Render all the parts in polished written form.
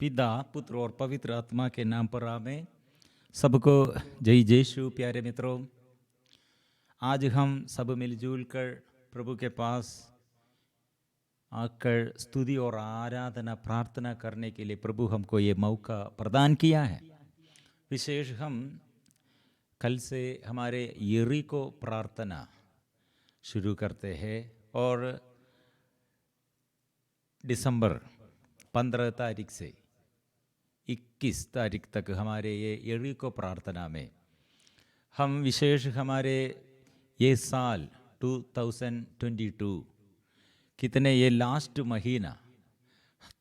पिता, पुत्र और पवित्र आत्मा के नाम पर आमें। सबको जय यीशु। प्यारे मित्रों, आज हम सब मिलजुल कर प्रभु के पास आकर स्तुति और आराधना प्रार्थना करने के लिए प्रभु हमको ये मौका प्रदान किया है। विशेष हम कल से हमारे यरीको प्रार्थना शुरू करते हैं और दिसंबर 15 तारीख से 21 तारीख तक हमारे ये यरीको प्रार्थना में हम विशेष हमारे ये साल 2022 कितने ये लास्ट महीना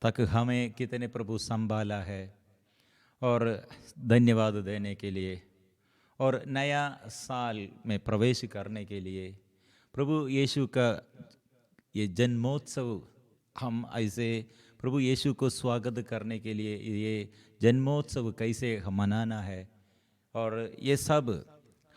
तक हमें कितने प्रभु संभाला है और धन्यवाद देने के लिए और नया साल में प्रवेश करने के लिए प्रभु यीशु का ये जन्मोत्सव हम ऐसे प्रभु यीशु को स्वागत करने के लिए ये जन्मोत्सव कैसे मनाना है और ये सब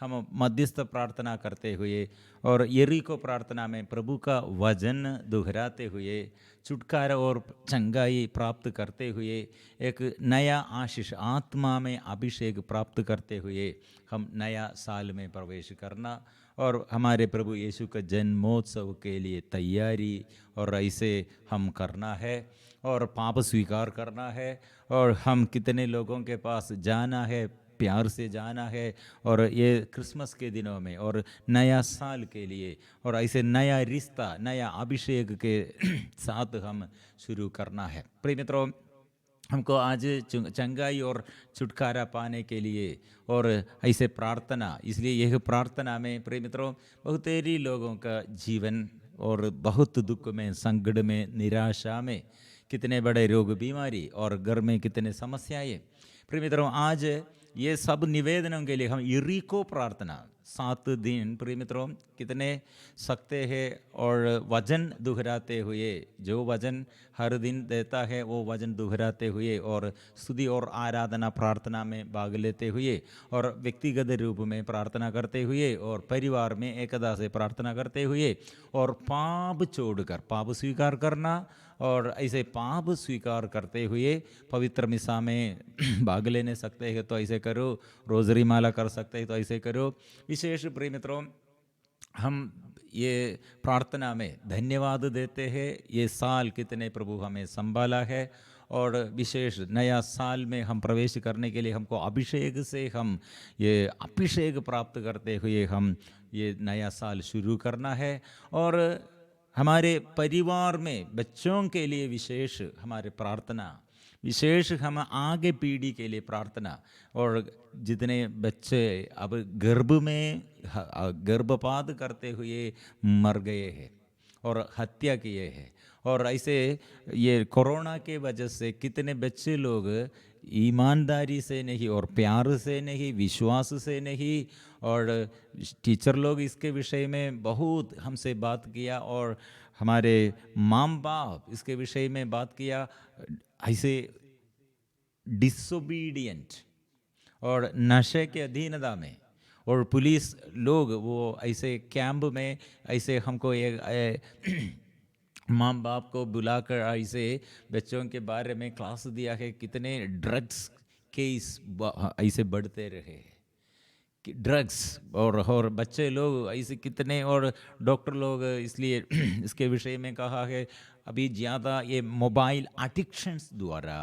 हम मध्यस्थ प्रार्थना करते हुए और यरीको प्रार्थना में प्रभु का वचन दोहराते हुए छुटकारा और चंगाई प्राप्त करते हुए एक नया आशीष आत्मा में अभिषेक प्राप्त करते हुए हम नया साल में प्रवेश करना और हमारे प्रभु यीशु का जन्मोत्सव के लिए तैयारी और ऐसे हम करना है और पाप स्वीकार करना है और हम कितने लोगों के पास जाना है, प्यार से जाना है और ये क्रिसमस के दिनों में और नया साल के लिए और ऐसे नया रिश्ता नया अभिषेक के साथ हम शुरू करना है। प्रिय मित्रों, हमको आज चंगाई और छुटकारा पाने के लिए और ऐसे प्रार्थना, इसलिए यह प्रार्थना में प्रिय मित्रों बहुतेरी लोगों का जीवन और बहुत दुख में, संकट में, निराशा में, कितने बड़े रोग बीमारी और घर में कितने समस्याएं। प्रिय मित्रों, आज ये सब निवेदनों के लिए हम यरीको प्रार्थना 7 दिन प्रिय मित्रों कितने सकते हैं और वचन दोहराते हुए, जो वचन हर दिन देता है वो वचन दोहराते हुए और स्तुति और आराधना प्रार्थना में भाग लेते हुए और व्यक्तिगत रूप में प्रार्थना करते हुए और परिवार में एकता से प्रार्थना करते हुए और पाप छोड़कर पाप स्वीकार करना और ऐसे पाप स्वीकार करते हुए पवित्र मिसा में भाग लेने सकते हैं तो ऐसे करो, रोजरी माला कर सकते हैं तो ऐसे करो। विशेष प्रिय मित्रों, हम ये प्रार्थना में धन्यवाद देते हैं, ये साल कितने प्रभु हमें संभाला है और विशेष नया साल में हम प्रवेश करने के लिए हमको अभिषेक से हम ये अभिषेक प्राप्त करते हुए हम ये नया साल शुरू करना है और हमारे परिवार में बच्चों के लिए विशेष हमारे प्रार्थना, विशेष हम आगे पीढ़ी के लिए प्रार्थना और जितने बच्चे अब गर्भ में गर्भपात करते हुए मर गए हैं और हत्या किए हैं और ऐसे ये कोरोना के वजह से कितने बच्चे लोग ईमानदारी से नहीं और प्यार से नहीं, विश्वास से नहीं और टीचर लोग इसके विषय में बहुत हमसे बात किया और हमारे माँ बाप इसके विषय में बात किया, ऐसे डिसोबीडियंट और नशे के अधीनता में और पुलिस लोग वो ऐसे कैंप में ऐसे हमको एक माँ बाप को बुलाकर ऐसे बच्चों के बारे में क्लास दिया है, कितने ड्रग्स केस ऐसे बढ़ते रहे कि ड्रग्स और बच्चे लोग ऐसे कितने और डॉक्टर लोग इसलिए इसके विषय में कहा है अभी ज़्यादा ये मोबाइल एडिक्शंस द्वारा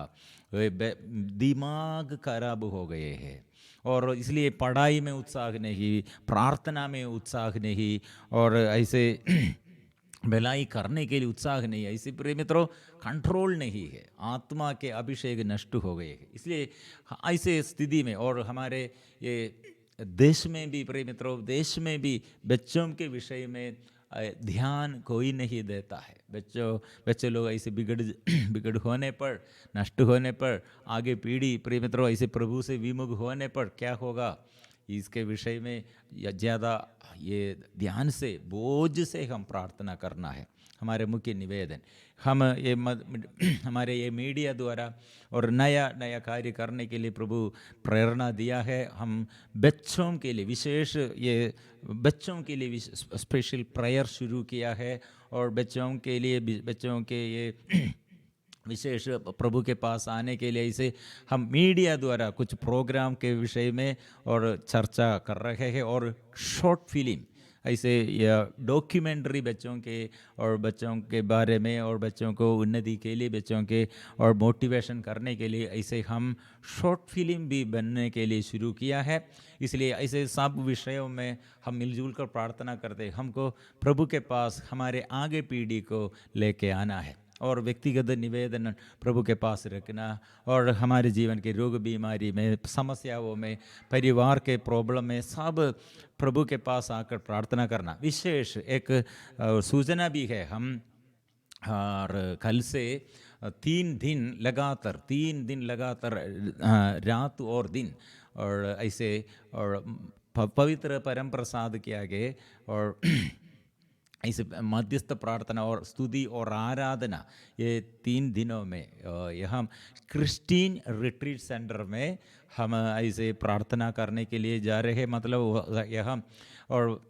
दिमाग खराब हो गए हैं और इसलिए पढ़ाई में उत्साह नहीं, प्रार्थना में उत्साह नहीं और ऐसे भलाई करने के लिए उत्साह नहीं है। इसी प्रिय मित्रों कंट्रोल नहीं है, आत्मा के अभिषेक नष्ट हो गए हैं। इसलिए ऐसे स्थिति में और हमारे ये देश में भी प्रिय मित्रों, देश में भी बच्चों के विषय में ध्यान कोई नहीं देता है। बच्चे लोग ऐसे बिगड़ होने पर, नष्ट होने पर, आगे पीढ़ी प्रिय मित्रों ऐसे प्रभु से विमुख होने पर क्या होगा, इसके विषय में ज़्यादा ये ध्यान से बोझ से हम प्रार्थना करना है। हमारे मुख्य निवेदन हम ये हमारे ये मीडिया द्वारा और नया कार्य करने के लिए प्रभु प्रेरणा दिया है। हम बच्चों के लिए विशेष ये बच्चों के लिए स्पेशल प्रेयर शुरू किया है और बच्चों के लिए बच्चों के ये विशेष प्रभु के पास आने के लिए इसे हम मीडिया द्वारा कुछ प्रोग्राम के विषय में और चर्चा कर रहे हैं, और शॉर्ट फिल्म ऐसे या डॉक्यूमेंट्री बच्चों के और बच्चों के बारे में और बच्चों को उन्नति के लिए, बच्चों के और मोटिवेशन करने के लिए ऐसे हम शॉर्ट फिल्म भी बनने के लिए शुरू किया है। इसलिए ऐसे सब विषयों में हम मिलजुल कर प्रार्थना करते हैं। हमको प्रभु के पास हमारे आगे पीढ़ी को लेके आना है और व्यक्तिगत निवेदन प्रभु के पास रखना, और हमारे जीवन के रोग बीमारी में, समस्याओं में, परिवार के प्रॉब्लम में सब प्रभु के पास आकर प्रार्थना करना। विशेष एक सूचना भी है, हम और कल से 3 दिन लगातार रात और दिन और ऐसे और पवित्र परम प्रसाद किया गए, और ऐसे मध्यस्थ प्रार्थना और स्तुति और आराधना ये 3 दिनों में यहाँ क्रिस्टीन रिट्रीट सेंटर में हम ऐसे प्रार्थना करने के लिए जा रहे हैं। मतलब यहाँ और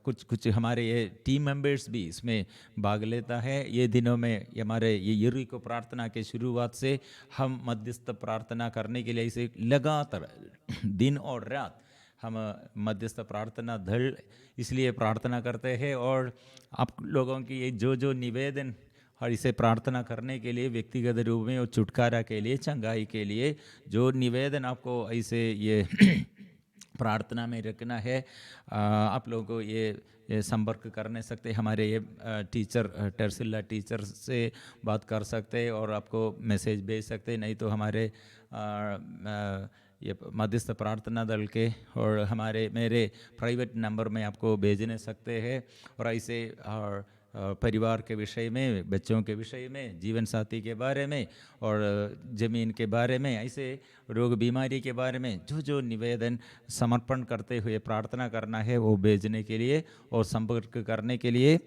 कुछ हमारे ये टीम मेंबर्स भी इसमें भाग लेता है। ये दिनों में हमारे ये यरीको प्रार्थना के शुरुआत से हम मध्यस्थ प्रार्थना करने के लिए ऐसे लगातार दिन और रात हम मध्यस्थ प्रार्थना दल इसलिए प्रार्थना करते हैं। और आप लोगों की ये जो निवेदन और इसे प्रार्थना करने के लिए व्यक्तिगत रूप में और छुटकारा के लिए, चंगाई के लिए जो निवेदन आपको ऐसे ये प्रार्थना में रखना है, आप लोगों को ये संपर्क करने सकते, हमारे ये टीचर टर्सिला टीचर से बात कर सकते हैं और आपको मैसेज भेज सकते हैं। नहीं तो हमारे ये मध्यस्थ प्रार्थना दल के और मेरे प्राइवेट नंबर में आपको भेजने सकते हैं। और ऐसे परिवार के विषय में, बच्चों के विषय में, जीवन साथी के बारे में और ज़मीन के बारे में, ऐसे रोग बीमारी के बारे में जो निवेदन समर्पण करते हुए प्रार्थना करना है वो भेजने के लिए और संपर्क करने के लिए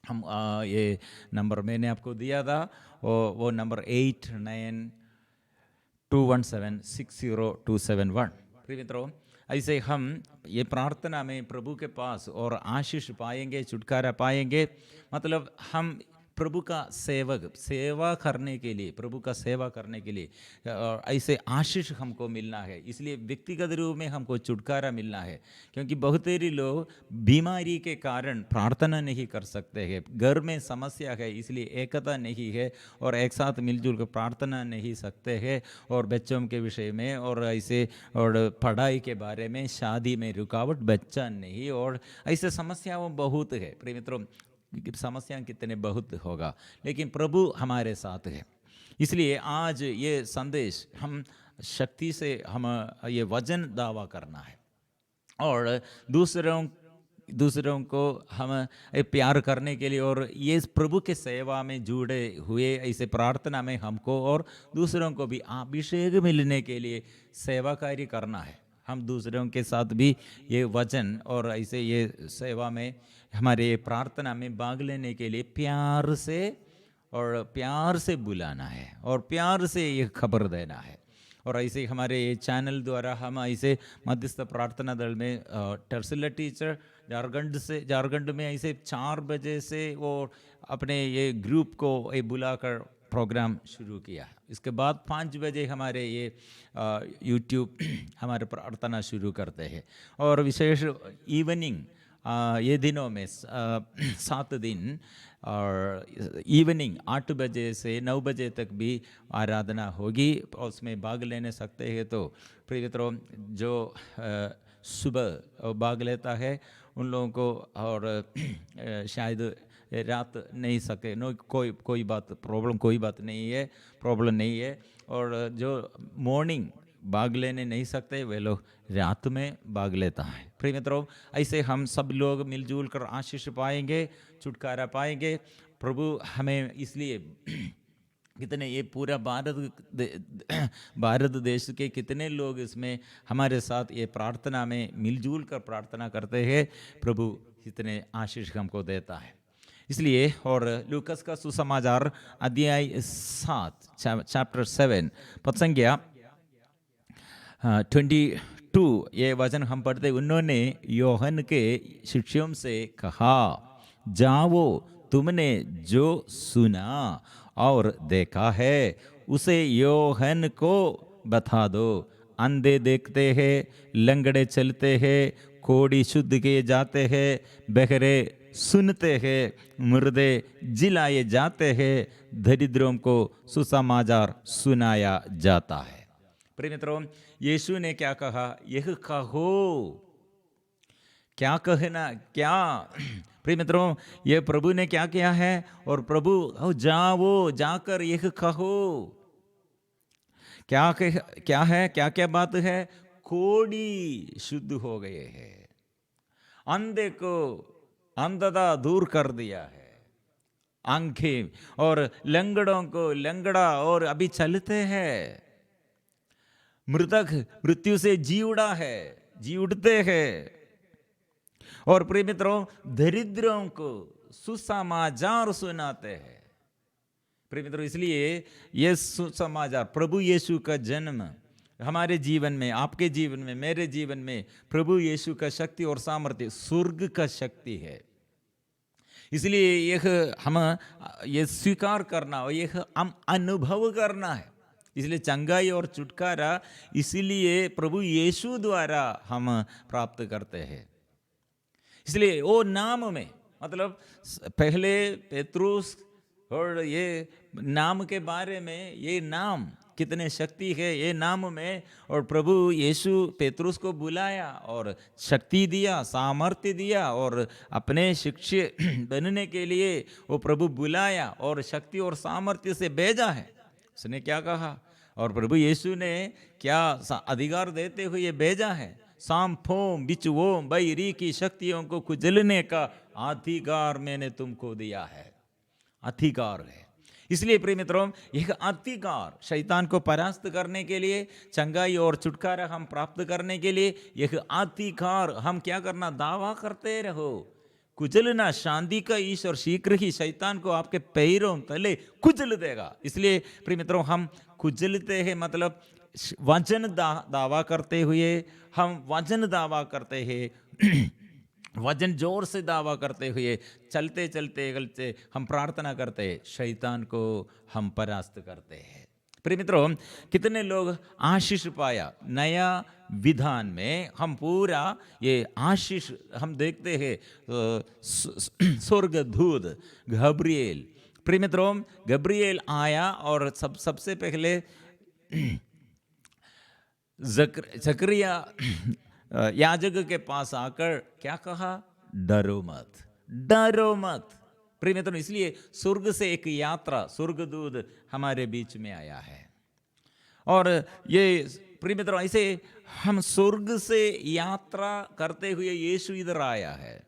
हम ये नंबर मैंने आपको दिया था, वो नंबर 8921760271। प्रिय मित्रों, ऐसे हम ये प्रार्थना में प्रभु के पास और आशीष पाएंगे, छुटकारा पाएंगे। मतलब हम प्रभु का सेवा करने के लिए, प्रभु का सेवा करने के लिए ऐसे आशीष हमको मिलना है। इसलिए व्यक्तिगत रूप में हमको छुटकारा मिलना है, क्योंकि बहुतेरे लोग बीमारी के कारण प्रार्थना नहीं कर सकते हैं, घर में समस्या है इसलिए एकता नहीं है और एक साथ मिलजुल कर प्रार्थना नहीं सकते हैं, और बच्चों के विषय में और ऐसे और पढ़ाई के बारे में, शादी में रुकावट, बच्चा नहीं, और ऐसे समस्याओं बहुत है। प्रिय मित्रों, समस्याएं कितने बहुत होगा, लेकिन प्रभु हमारे साथ है। इसलिए आज ये संदेश हम शक्ति से हम ये वचन दावा करना है और दूसरों को हम प्यार करने के लिए और ये प्रभु के सेवा में जुड़े हुए ऐसे प्रार्थना में हमको और दूसरों को भी अभिषेक मिलने के लिए सेवा कार्य करना है। हम दूसरों के साथ भी ये वचन और ऐसे ये सेवा में, हमारे प्रार्थना में भाग लेने के लिए प्यार से बुलाना है और प्यार से ये खबर देना है। और ऐसे हमारे ये चैनल द्वारा हम ऐसे मध्यस्थ प्रार्थना दल में टर्सिला टीचर झारखंड में ऐसे 4 बजे से वो अपने ये ग्रुप को ये बुलाकर प्रोग्राम शुरू किया। इसके बाद 5 बजे हमारे ये यूट्यूब हमारे प्रार्थना शुरू करते हैं, और विशेष इवनिंग ये दिनों में 7 दिन और इवनिंग 8 बजे से 9 बजे तक भी आराधना होगी, और उसमें भाग लेने सकते हैं। तो प्रिय मित्रों, जो सुबह भाग लेता है उन लोगों को, और शायद रात नहीं सके, कोई बात नहीं है, और जो मॉर्निंग भाग लेने नहीं सकते वे लोग रात में भाग लेता है। प्रिय मित्रों, ऐसे हम सब लोग मिलजुल कर आशीष पाएंगे, छुटकारा पाएंगे। प्रभु हमें इसलिए कितने ये पूरा भारत देश के कितने लोग इसमें हमारे साथ ये प्रार्थना में मिलजुल कर प्रार्थना करते हैं, प्रभु इतने आशीष हमको देता है। इसलिए और लूकस का सुसमाचार अध्याय 7 चैप्टर 7 पद संख्या 22 ये वचन हम पढ़ते, उन्होंने योहन के शिष्यों से कहा, जाओ, तुमने जो सुना और देखा है, उसे योहन को बता दो। अंधे देखते हैं, लंगड़े चलते हैं, कोढ़ी शुद्ध किए जाते हैं, बहरे सुनते हैं, मुर्दे जिलाए जाते हैं, दरिद्रों को सुसमाचार सुनाया जाता है। प्रिय मित्रों, यीशु ने क्या कहा? यह कहो। क्या कहना? क्या? प्रिय मित्रों, ये प्रभु ने क्या किया है? और प्रभु जाओ, जाकर यह कहो। क्या है? क्या क्या बात है? कोढ़ी शुद्ध हो गए हैं, अंधे को अंधता दूर कर दिया है, आंखें और लंगड़ों को लंगड़ा और अभी चलते हैं, मृतक मृत्यु से जी उड़ा है, जी उठते हैं। और प्रिय मित्रों, दरिद्रों को सुसमाचार सुनाते हैं। प्रिय मित्रों, इसलिए ये सुसमाचार, प्रभु यीशु का जन्म हमारे जीवन में, आपके जीवन में, मेरे जीवन में प्रभु यीशु का शक्ति और सामर्थ्य स्वर्ग का शक्ति है। इसलिए यह हम ये स्वीकार करना और यह हम अनुभव करना है। इसलिए चंगाई और छुटकारा इसलिए प्रभु यीशु द्वारा हम प्राप्त करते हैं। इसलिए वो नाम में, मतलब पहले पेत्रुस और ये नाम के बारे में, ये नाम कितने शक्ति है ये नाम में। और प्रभु यीशु पेत्रुस को बुलाया और शक्ति दिया, सामर्थ्य दिया, और अपने शिष्य बनने के लिए वो प्रभु बुलाया और शक्ति और सामर्थ्य से भेजा है। उसने क्या कहा? और प्रभु यीशु ने क्या अधिकार देते हुए भेजा है? सांपों बिच्छुओं बैरी की शक्तियों को कुचलने का अधिकार मैंने तुमको दिया है। अधिकार है। इसलिए प्रिय मित्रों, यह अधिकार शैतान को परास्त करने के लिए, चंगाई और छुटकारा हम प्राप्त करने के लिए, यह अधिकार हम क्या करना? दावा करते रहो। कुचलना, शांति का ईश्वर शीघ्र ही शैतान को आपके पैरों तले कुचल देगा। इसलिए प्रिय मित्रों, हम कुचलते हैं, मतलब वचन दावा करते हुए, हम वचन दावा करते हैं, वचन जोर से दावा करते हुए चलते चलते गलते हम प्रार्थना करते हैं, शैतान को हम परास्त करते हैं। प्रिय मित्रों, कितने लोग आशीष पाया? नया विधान में हम पूरा ये आशीष हम देखते हैं। स्वर्गदूत गब्रिएल, प्रिय मित्रों, गब्रिएल आया और सबसे पहले जकरिया याजक के पास आकर क्या कहा? डरो मत, डरो मत। प्रिय मित्रों, इसलिए स्वर्ग से एक यात्रा, स्वर्गदूत हमारे बीच में आया है। और ये प्रिय मित्रों, ऐसे हम स्वर्ग से यात्रा करते हुए यीशु इधर आया है।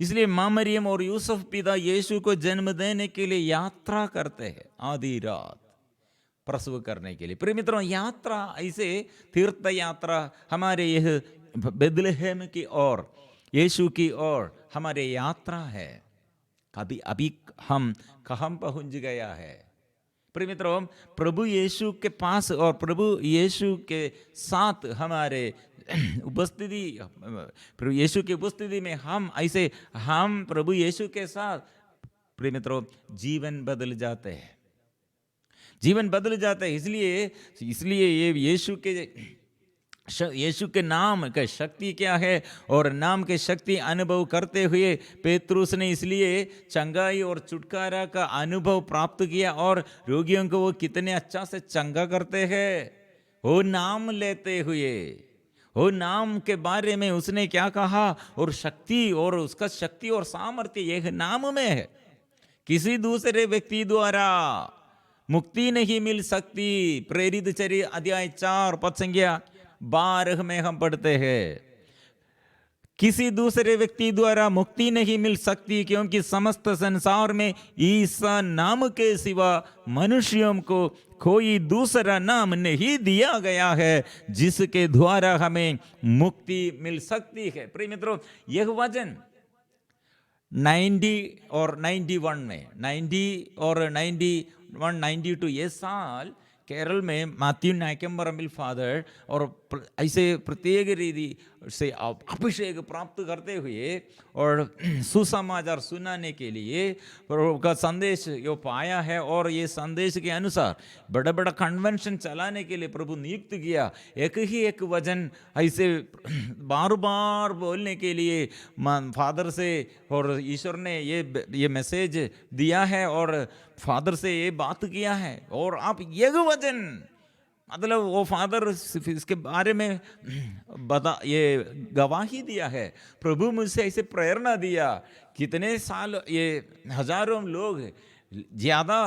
इसलिए मां मरियम और यूसुफ पिता यीशु को जन्म देने के लिए यात्रा करते हैं, आधी रात प्रसव करने के लिए। प्रिय मित्रों, यात्रा ऐसे तीर्थ यात्रा हमारे यह बेथलेहम की ओर, यीशु की ओर हमारे यात्रा है। कभी अभी हम कहाँ पहुंच गया है? प्रिय मित्रों, प्रभु यीशु के पास और प्रभु यीशु के साथ हमारे उपस्थिति, प्रभु यीशु की उपस्थिति में हम ऐसे, हम प्रभु यीशु के साथ प्रिय मित्रों जीवन बदल जाते हैं, जीवन बदल जाता है। इसलिए ये यीशु के नाम का शक्ति क्या है, और नाम के शक्ति अनुभव करते हुए पेत्रुस ने इसलिए चंगाई और छुटकारा का अनुभव प्राप्त किया। और रोगियों को वो कितने अच्छा से चंगा करते हैं, वो नाम लेते हुए, वो नाम के बारे में उसने क्या कहा? और शक्ति, और उसका शक्ति और सामर्थ्य यह नाम में है। किसी दूसरे व्यक्ति द्वारा मुक्ति नहीं मिल सकती। प्रेरित चर्या अध्याय 4 पद संख्या 12 में हम पढ़ते हैं, किसी दूसरे व्यक्ति द्वारा मुक्ति नहीं मिल सकती, क्योंकि समस्त संसार में ईसा नाम के सिवा मनुष्यों को कोई दूसरा नाम नहीं दिया गया है जिसके द्वारा हमें मुक्ति मिल सकती है। प्रिय मित्रों, यह वचन 90 और 91 में, 90 और 92 ये साल केरल में मात्यू नायकम्बरमिल फादर और ऐसे प्रत्येक रीति से अभिषेक प्राप्त करते हुए और सुसमाचार सुनाने के लिए प्रभु का संदेश यो पाया है। और ये संदेश के अनुसार बड़ा बड़ा कन्वेंशन चलाने के लिए प्रभु नियुक्त किया। एक ही एक वचन ऐसे बार बार बोलने के लिए फादर से और ईश्वर ने ये मैसेज दिया है और फादर से ये बात किया है। और आप ये वचन मतलब वो फादर इसके बारे में ये गवाही दिया है। प्रभु मुझसे ऐसे प्रेरणा दिया। कितने साल ये हजारों लोग ज़्यादा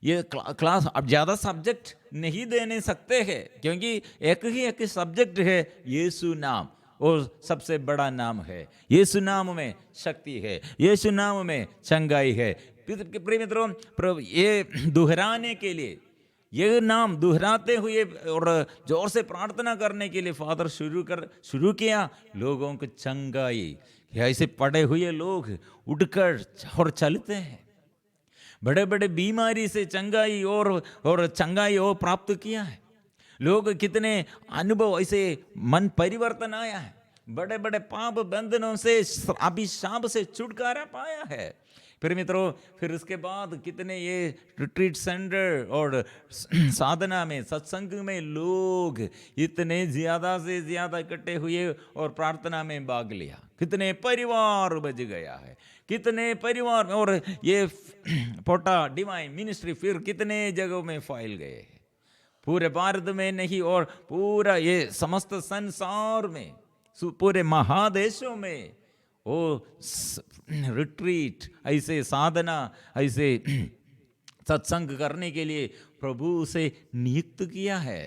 ये क्लास अब ज़्यादा सब्जेक्ट नहीं देने सकते हैं, क्योंकि एक ही एक सब्जेक्ट है यीशु नाम, और सबसे बड़ा नाम है। यीशु नाम में शक्ति है, यीशु नाम में चंगाई है। प्रिय मित्रों, ये दोहराने के लिए, ये नाम दोहराते हुए और जोर से प्रार्थना करने के लिए फादर शुरू किया। लोगों को चंगाई, ऐसे पड़े हुए लोग उठकर और चलते हैं। बड़े बड़े बीमारी से चंगाई और चंगाई और प्राप्त किया है। लोग कितने अनुभव, ऐसे मन परिवर्तन आया है। बड़े बड़े पाप बंधनों से, अभिशाप से छुटकारा पाया है। फिर मित्रों, फिर उसके बाद कितने ये रिट्रीट सेंटर और साधना में, सत्संग में लोग इतने ज़्यादा से ज़्यादा इकट्ठे हुए और प्रार्थना में भाग लिया। कितने परिवार बच गया है, कितने परिवार। और ये पोटा डिवाइन मिनिस्ट्री फिर कितने जगहों में फैल गए, पूरे भारत में नहीं और पूरा ये समस्त संसार में, पूरे महादेशों में वो रिट्रीट, ऐसे साधना, ऐसे सत्संग करने के लिए प्रभु उसे नियुक्त किया है।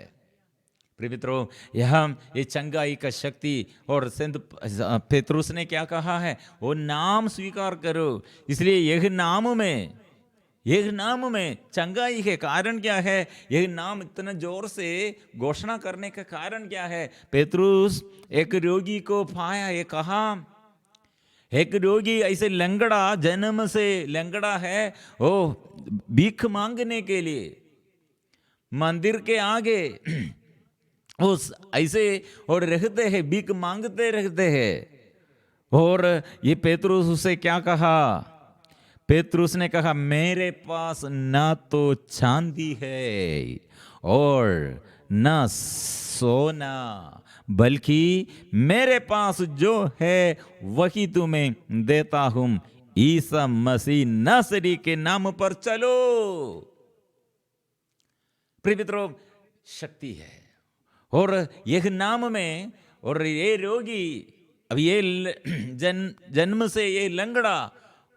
प्रिय मित्रों, यहाँ ये चंगाई का शक्ति, और संत पेतरुस ने क्या कहा है, वो नाम स्वीकार करो। इसलिए यह नाम में चंगाई है। कारण क्या है? यह नाम इतना जोर से घोषणा करने का कारण क्या है? पेतरुस एक रोगी को पाया, ये कहा, एक रोगी ऐसे लंगड़ा, जन्म से लंगड़ा है, वो भीख मांगने के लिए मंदिर के आगे उस ऐसे और रहते हैं, भीख मांगते रहते हैं। और ये पेतरुस उसे क्या कहा? पेतरुस ने कहा, मेरे पास ना तो चांदी है और ना सोना, बल्कि मेरे पास जो है वही तुम्हें देता हूं। ईसा मसीह नासरी के नाम पर चलो। प्रिय मित्रों, शक्ति है। और यह नाम में, और ये रोगी, अब ये जन्म से ये लंगड़ा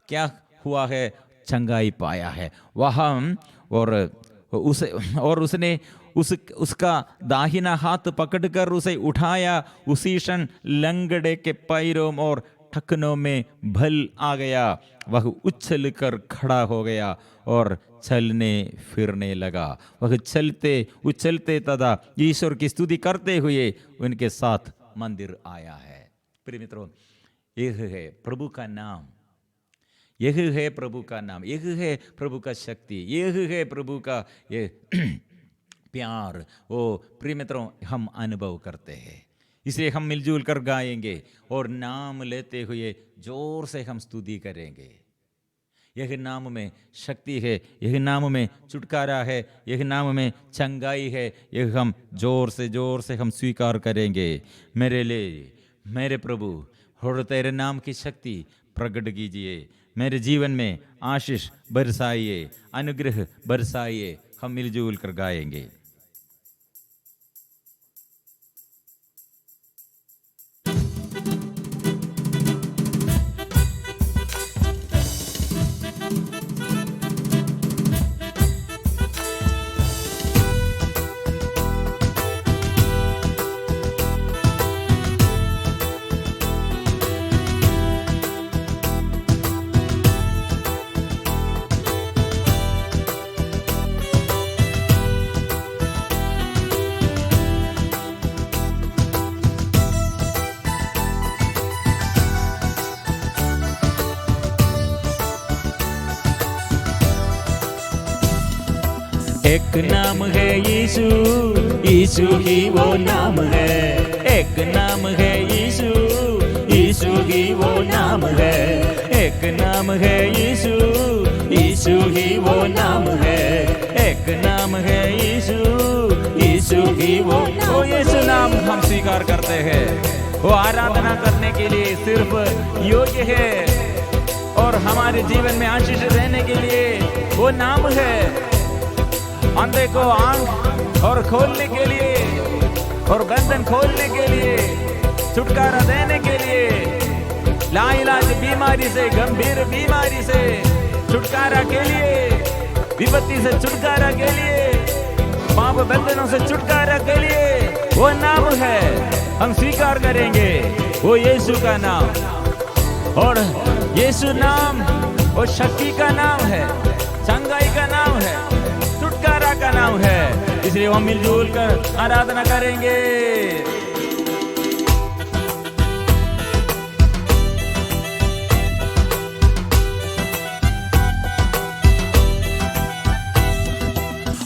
क्या हुआ है? चंगाई पाया है वहां। और उसने उसका दाहिना हाथ पकड़कर उसे उठाया। उसी क्षण लंगड़े के पैरों और टखनों में बल आ गया। वह उछल कर खड़ा हो गया और चलने फिरने लगा। वह चलते उछलते तथा ईश्वर की स्तुति करते हुए उनके साथ मंदिर आया है। प्रिय मित्रों, यह है प्रभु का नाम, यह है प्रभु का नाम, यह है प्रभु का शक्ति, यह है प्रभु का ये प्यार। वो प्रिय मित्रों, हम अनुभव करते हैं। इसलिए हम मिलजुल कर गाएंगे और नाम लेते हुए जोर से हम स्तुति करेंगे। यह नाम में शक्ति है, यह नाम में छुटकारा है, यह नाम में चंगाई है। यह हम जोर से हम स्वीकार करेंगे। मेरे लिए, मेरे प्रभु, और तेरे नाम की शक्ति प्रकट कीजिए। मेरे जीवन में आशीष बरसाइए, अनुग्रह बरसाइए। हम मिलजुल कर गाएंगे। एक नाम है यीशु, यीशु ही वो नाम है। एक नाम है यीशु, यीशु ही वो नाम है। एक नाम है यीशु, यीशु ही वो नाम है। एक नाम है यीशु, यीशु ही वो यीशु नाम हम स्वीकार करते हैं। वो आराधना करने के लिए सिर्फ योग्य है और हमारे जीवन में आशीष देने के लिए वो नाम है। अंधे को आंख और खोलने के लिए और बंधन खोलने के लिए, छुटकारा देने के लिए, लाइलाज बीमारी से, गंभीर बीमारी से छुटकारा के लिए, विपत्ति से छुटकारा के लिए, पाप बंधनों से छुटकारा के लिए वो नाम है। हम स्वीकार करेंगे वो यीशु का नाम। और यीशु नाम वो शक्ति का नाम है, चंगाई का नाम है, छुटकारा का नाम है। इसलिए हम मिलजुल कर आराधना करेंगे।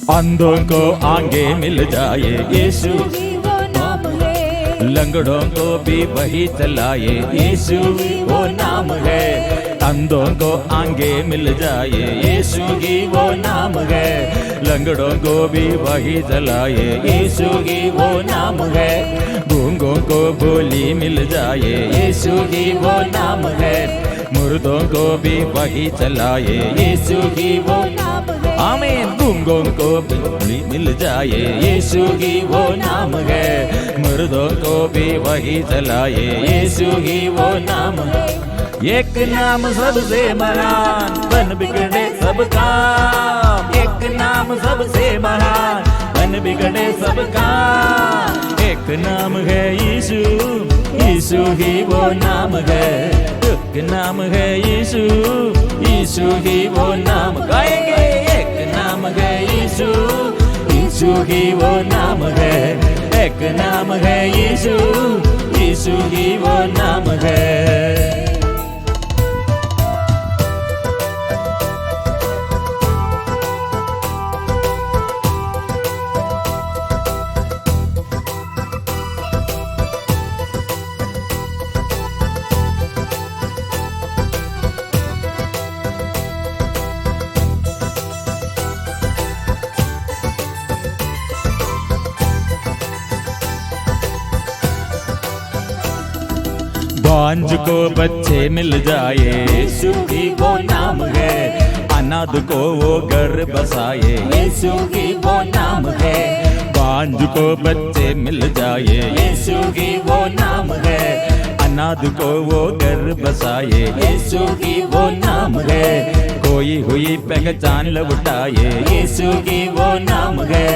अंधों को आगे मिल जाए यीशु, लंगड़ों को भी वही चलाए यीशु वो नाम है। अंधों को आगे मिल जाए यीशु ही वो नाम है। लंगड़ों को भी वही चलाए यीशु ही वो नाम है। गूंगों को बोली मिल जाए यीशु ही वो नाम है। मुर्दों को भी वही चलाए यीशु ही वो नाम है। आमीन। गूंगों को भी मिल जाए यीशु ही वो नाम है। मुर्दों को भी वही चलाए यीशु ही वो नाम है। एक नाम सबसे महान, बन बिगड़े सब काम। एक नाम सबसे महान, बन बिगड़े सब काम। एक नाम है यीशु, यीशु ही वो नाम है। एक नाम है यीशु, यीशु ही वो नाम गाएंगे। एक नाम है यीशु, यीशु ही वो नाम है। एक नाम है यीशु, यीशु ही वो नाम है। बांझ को बच्चे मिल जाए यीशु ही वो नाम है। अनाथ को वो घर बसाए यीशु ही वो नाम है। बांझ को बच्चे मिल जाए यीशु ही वो नाम है। अनाथ को वो घर बसाए यीशु ही वो नाम है। कोई हुई पहचान लौटाए यीशु ही वो नाम है।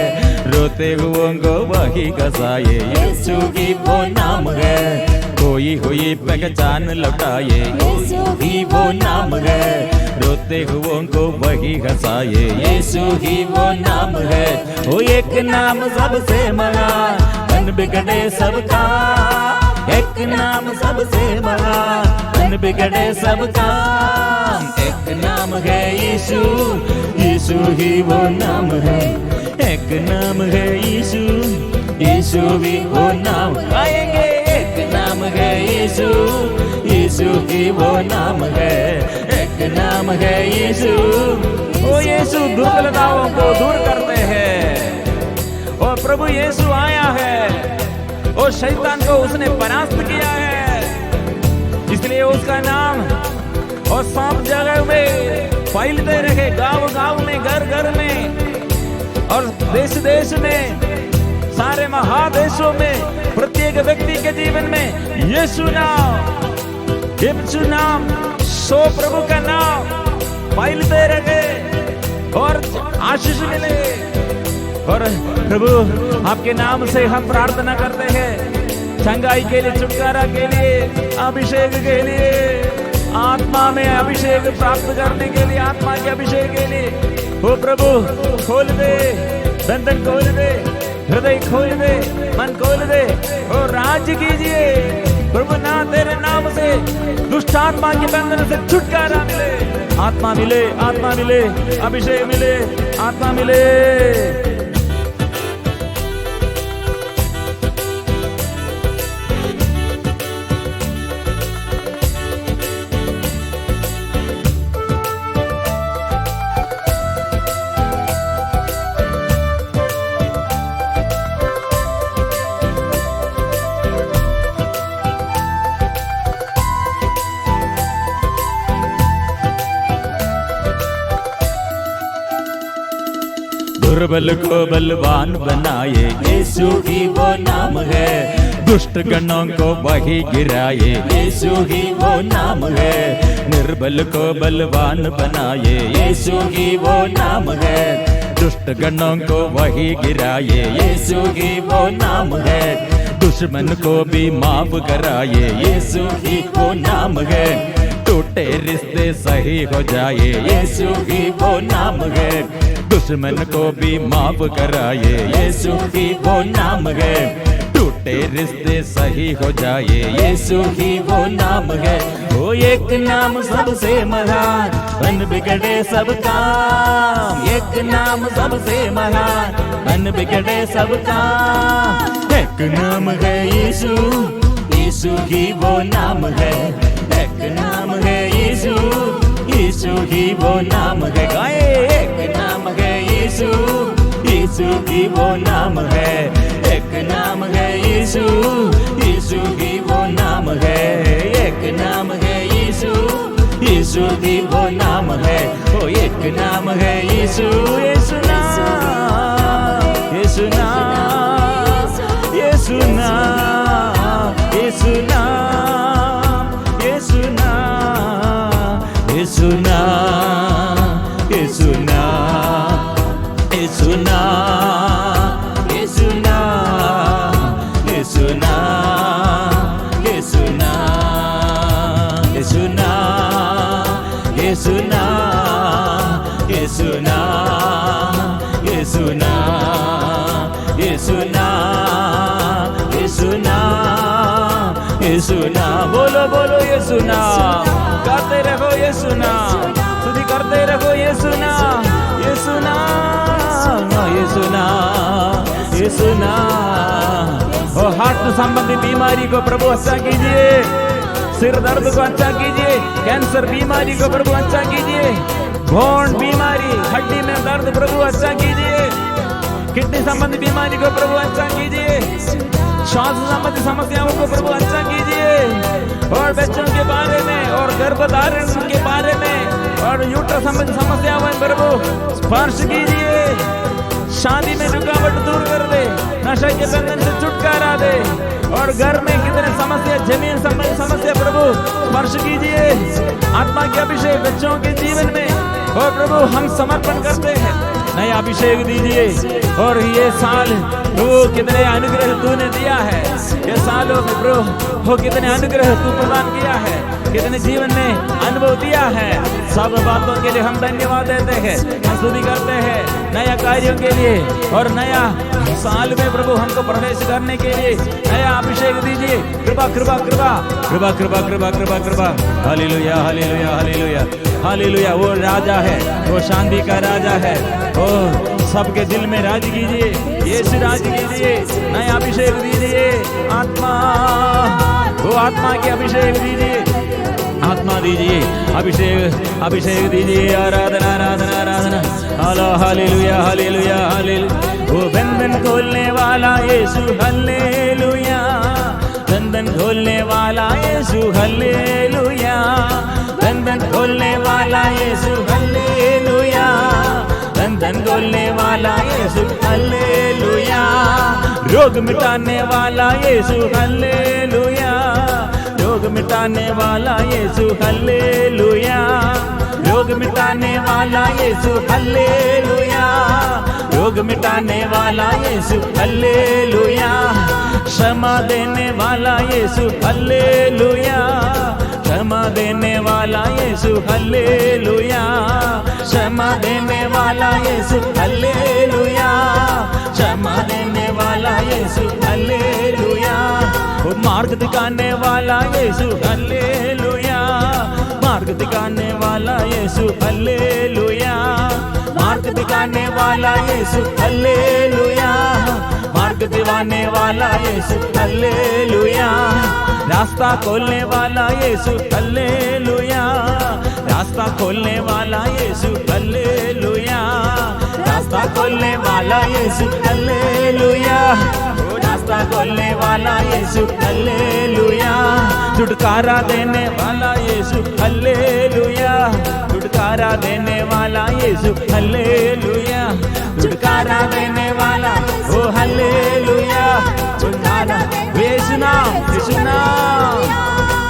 रोते हुओं को वही घसाए यीशु ही वो नाम है। कोई हुई पहचान लौटाए यीशु ही वो नाम है। रोते हुओं को वही हंसाए यीशु ही वो नाम है। वो एक नाम सबसे महान, बन बिगड़े सबका। एक नाम सबसे महान, बन बिगड़े सबका। एक नाम है यीशु, यीशु ही वो नाम है। एक नाम है यीशु, यीशु भी वो नाम गाएंगे। एक नाम है यीशु, यीशु ही वो नाम है। एक नाम है यीशु। ओ यीशु दुर्बलताओं को दूर करते हैं। और प्रभु यीशु आया है और शैतान को उसने परास्त किया है। इसलिए उसका नाम और सब जगह में फैलते रहे, गांव गांव में, घर घर में और देश देश में, सारे महादेशों में, प्रत्येक व्यक्ति के जीवन में यीशु नाम सो प्रभु का नाम फैलते रहे और आशीष मिले। और प्रभु आपके नाम से हम प्रार्थना करते हैं, चंगाई के लिए, छुटकारा के लिए, अभिषेक के लिए, आत्मा में अभिषेक प्राप्त करने के लिए, आत्मा के अभिषेक के लिए। ओ प्रभु खोल दे, बंधन खोल दे, हृदय खोल दे, मन खोल दे और राज्य कीजिए। प्रभु ना तेरे नाम से दुष्ट आत्मा के बंधन से छुटकारा मिले, आत्मा मिले, आत्मा मिले, अभिषेक मिले, आत्मा मिले। दुर्बल को बलवान बनाए, यीशु ही वो नाम है। दुष्ट गणों को वही गिराए, यीशु ही वो नाम है। निर्बल को बलवान बनाए, यीशु ही वो नाम है। दुष्ट गणों को वही गिराए, यीशु ही वो नाम है। दुश्मन को भी माफ कराए, यीशु ही वो नाम है। टूटे रिश्ते सही हो जाए, यीशु ही वो नाम है। दुश्मन को भी माफ कराए, यीशु ही वो नाम है। टूटे रिश्ते सही हो जाए, यीशु ही वो नाम है। वो एक नाम सबसे महान, बन बिगड़े सब काम। एक नाम सबसे महान, बन बिगड़े सब काम। एक नाम है यीशु, यीशु ही वो नाम है। एक नाम है यीशु, यीशु ही वो नाम है। गाए, एक नाम है यीशु, यीशु ही वो नाम है। एक नाम है यीशु, यीशु ही वो नाम है। एक नाम है यीशु, यीशु ही वो नाम है। ओ एक नाम है यीशु, यीशु नाम, यीशु नाम, यीशु नाम, यीशु नाम, यीशु नाम, यीशु नाम, यीशु नाम, यीशु नाम, यीशु नाम, यीशु नाम, यीशु नाम, यीशु नाम, यीशु नाम, यीशु नाम, यीशु नाम, यीशु नाम, यीशु नाम, यीशु नाम। बोलो बोलो यीशु नाम, गाते रहो यीशु नाम, स्तुति करते रहो यीशु नाम, यीशु नाम, यीशु नाम, यीशु नाम। ओ हार्ट संबंधी बीमारी को प्रभु अच्छा कीजिए, सिर दर्द को अच्छा कीजिए, कैंसर बीमारी को प्रभु अच्छा कीजिए, भोन बीमारी, हड्डी में दर्द प्रभु अच्छा कीजिए, किडनी संबंधी बीमारी को प्रभु अच्छा कीजिए, श्वास संबंधी समस्याओं को प्रभु अच्छा कीजिए, और बच्चों के बारे में और गर्भधारण के बारे में और यूट्रस संबंधी समस्याओं में प्रभु स्पर्श कीजिए। शादी में रुकावट दूर कर दे, नशे के बंधन से छुटकारा दे, और घर में कितने समस्या, जमीन संबंधी समस्या प्रभु स्पर्श कीजिए। आत्मा के अभिषेक बच्चों के जीवन में और प्रभु हम समर्पण करते हैं, नया अभिषेक दीजिए। और ये साल प्रभु कितने अनुग्रह तूने दिया है, ये सालों में प्रभु हो कितने अनुग्रह तू प्रदान किया है, कितने जीवन में अनुभव दिया है। सब बातों के लिए हम धन्यवाद देते हैं, हम स्तुति करते हैं नया कार्यों के लिए, और नया साल में प्रभु हमको प्रवेश करने के लिए नया अभिषेक दीजिए। कृपा कृपा कृपा कृपा कृपा कृपा कृपा कृपा। Hallelujah hallelujah hallelujah hallelujah. वो राजा है, वो शांति का राजा है, वो सबके दिल में राज कीजिए, यीशु राज कीजिए, नया अभिषेक दीजिए। आत्मा, वो आत्मा के अभिषेक दीजिए, आत्मा दीजिए, अभिषेक अभिषेक दीजिए। आराधना आराधना आराधना। हालो हालेलुया हालेलुया हालेलुया। वो बंधन खोलने वाला यीशु हालेलुया, बंधन खोलने वाला यीशु हालेलुया, बंधन खोलने वाला यीशु हालेलुया, बंधन खोलने वाला यीशु हालेलुया, रोग मिटाने वाला यीशु हालेलुया, रोग मिटाने वाला यीशु हालेलुया, रोग मिटाने वाला यीशु हालेलुया, रोग मिटाने वाला यीशु हालेलुया, क्षमा देने वाला यीशु हालेलुया, क्षमा देने वाला यीशु हालेलुया, क्षमा देने वाला यीशु हालेलुया, क्षमा देने वाला यीशु हालेलुया। मार्ग दिखाने वाला यीशु हालेलुया, मार्ग दिखाने वाला यीशु हालेलुया, मार्ग दिखाने वाला यीशु हालेलुया, मार्ग दिखाने वाला यीशु हालेलुया, रास्ता खोलने वाला यीशु हालेलुया, रास्ता खोलने वाला यीशु हालेलुया, रास्ता खोलने वाला यीशु हालेलुया, रास्ता खोलने वाला यीशु हालेलुया, छुटकारा देने वाला यीशु हालेलुया, छुटकारा देने वाला यीशु हालेलुया, छुटकारा देने वाला ओ हालेलुया, छुटकारा यीशु नाम, यीशु नाम,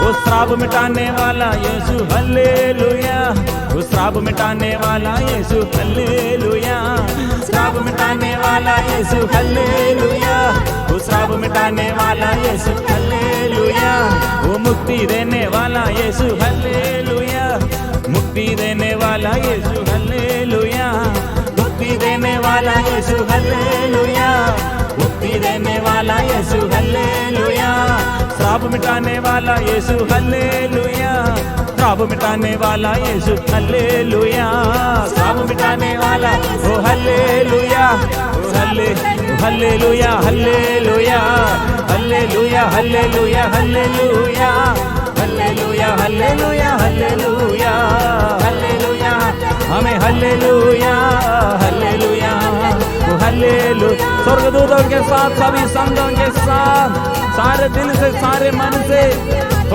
वो श्राप मिटाने वाला यीशु हालेलुया, वो श्राप मिटाने वाला यीशु हालेलुया, श्राप मिटाने वाला यीशु हालेलुया, वो श्राप मिटाने वाला यीशु हालेलुया, वो मुक्ति देने वाला यीशु हालेलुया, मुक्ति देने वाला यीशु हालेलुया, मुक्ति देने वाला यीशु हालेलुया, मुक्ति देने वाला यीशु हालेलुया, श्राप मिटाने वाला यीशु हालेलुया, श्राप मिटाने वाला यीशु हालेलुया, श्राप मिटाने वाला ओ hallelujah, hallelujah, hallelujah, hallelujah, hallelujah, hallelujah, hallelujah, hallelujah, hallelujah, hallelujah, हमें हालेलुया, हालेलुया, हालेलुया, स्वर्गदूतों के साथ सभी संघों के साथ सारे दिल से सारे मन से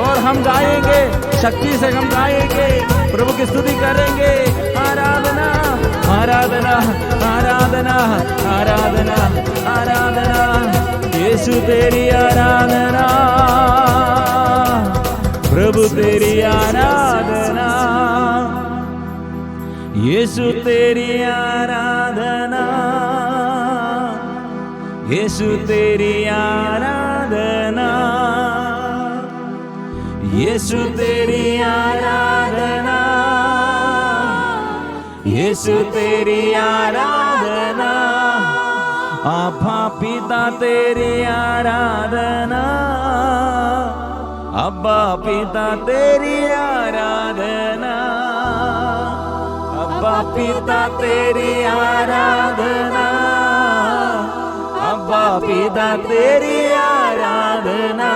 और हम गाएंगे, शक्ति से हम गाएंगे, प्रभु की स्तुति करेंगे। आराधना आराधना आराधना आराधना आराधना, यीशु तेरी आराधना, प्रभु तेरी आराधना, यीशु तेरी आराधना, यीशु तेरी आराधना, यीशु तेरी आराधना, यीशु तेरी आराधना, अब्बा पिता तेरी आराधना, अब्बा पिता तेरी आराधना, अब्बा पिता तेरी आराधना, अब्बा पिता तेरी आराधना,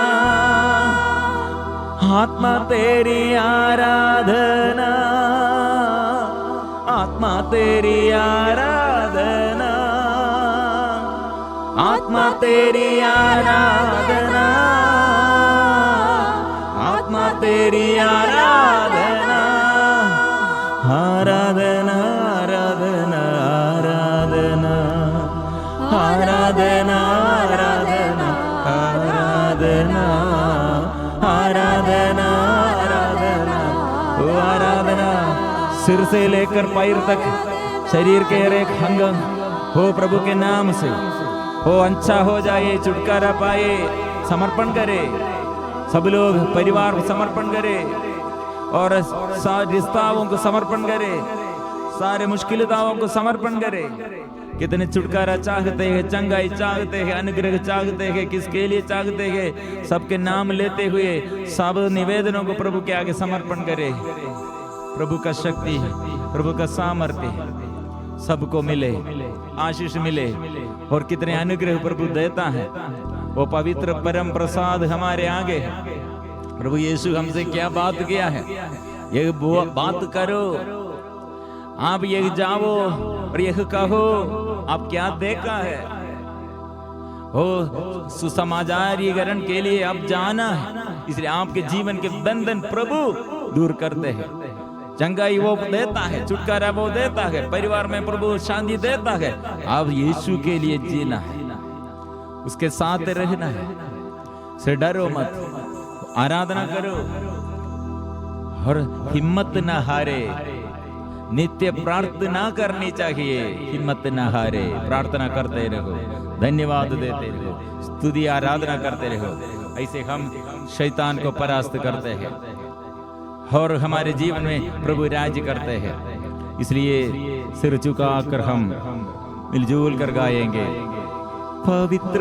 आत्मा तेरी आराधना, आत्मा तेरी आराधना, आत्मा तेरी आराधना, आत्मा तेरी आराधना, आराधना आराधना आराधना, आराधना आराधना आराधना, आराधना आराधना, ओ आराधना, सिर से लेकर पैर तक शरीर के हर एक अंग हो प्रभु के नाम से हो अच्छा हो जाए, छुटकारा पाए, समर्पण करे, सब लोग परिवार को समर्पण करे और रिश्ताओं को समर्पण करे, सारे मुश्किलताओं को समर्पण करे। कितने छुटकारा चाहते हैं, चंगाई चाहते हैं, अनुग्रह चाहते हैं, किसके लिए चाहते हैं, सबके नाम लेते हुए सब निवेदनों को प्रभु के आगे समर्पण करे। प्रभु का शक्ति, प्रभु का सामर्थ्य सबको मिले, आशीष मिले और कितने अनुग्रह प्रभु देता है। वो पवित्र परम प्रसाद हमारे आगे। प्रभु यीशु हमसे क्या बात किया है, ये बात करो, आप ये जाओ और यह कहो आप क्या देखा है। हो सुसमाचारीकरण के लिए अब जाना है, इसलिए आपके जीवन के बंधन प्रभु दूर करते हैं। चंगाई वो देता है, छुटकारा वो देता है, परिवार में प्रभु शांति देता है। अब यीशु के लिए जीना है, उसके साथ रहना है, से डरो मत, आराधना करो और हिम्मत न हारे। नित्य प्रार्थना करनी चाहिए, हिम्मत न हारे, प्रार्थना करते रहो, धन्यवाद देते रहो, स्तुति आराधना करते रहो। ऐसे हम शैतान को परास्त करते हैं और हमारे जीवन में प्रभु राज्य करते हैं। इसलिए सिर झुकाकर हम मिलजुल कर गाएंगे, पवित्र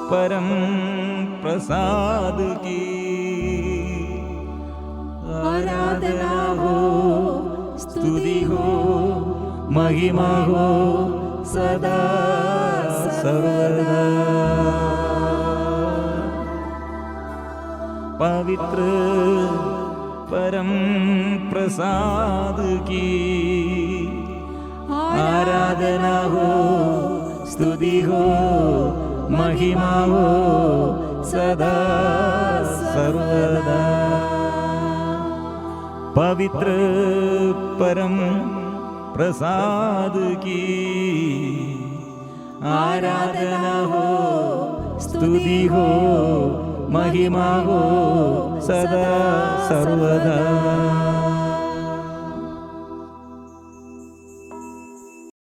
परम प्रसाद की आराधना हो, स्तुति हो, महिमा हो सदा सर्वदा। पवित्र परम प्रसाद की आराधना हो, स्तुति हो, महिमा हो सदा सर्वदा। पवित्र परम प्रसाद की आराधना हो, स्तुति हो, महिमा हो सदा सर्वदा।